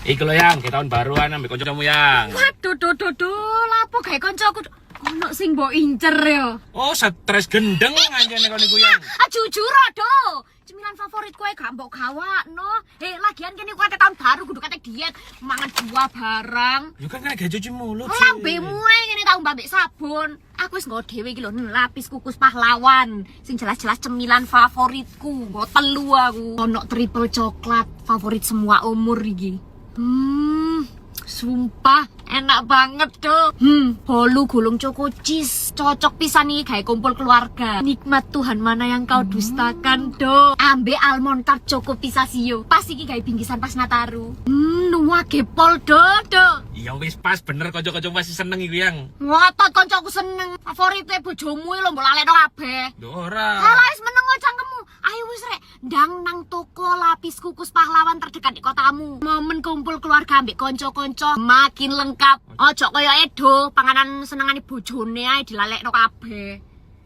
Iku lho yang, ke tahun baruan ambek kancamu yang. Waduh, lapo gawe kancaku ono sing mbok incer ya. Oh, stres gendeng anjene kon iku yang. Jujur do. Cemilan favorit kowe gak mbok gawakno. Lagian kene kowe tahun baru kudu kate diet, mangan buah barang. Yo kan gak cuci mulut. Lambemu ae ngene tau mbak sabun. Aku wis nggo dhewe iki lho lapis kukus pahlawan. Sing jelas-jelas cemilan favoritku. Nggo telu aku. Ono triple coklat favorit semua umur iki. Sumpah enak banget do. Bolu gulung choco cheese cocok pisan nih kayak kumpul keluarga. Nikmat Tuhan mana yang kau dustakan do. Ambe almond tart choco pistachio. Pas iki kayak bingkisan pas Nataru. Nuwa gepol do. Ya wis pas bener kanca-kanca masih seneng iku yang. Ngotot kancaku seneng. Favorite bojomu lho mbok lalekno kabeh. Lho ora. Halah wis meneng cangkemmu. Ayo wis rek, ndang nang toko lapis kukus pahlawan terdekat di kotamu. Momen kumpul keluarga ambek kanca-kanca makin lengkap. Ojo kaya Edo, panganan senengane bojone ae dilalekno kabeh.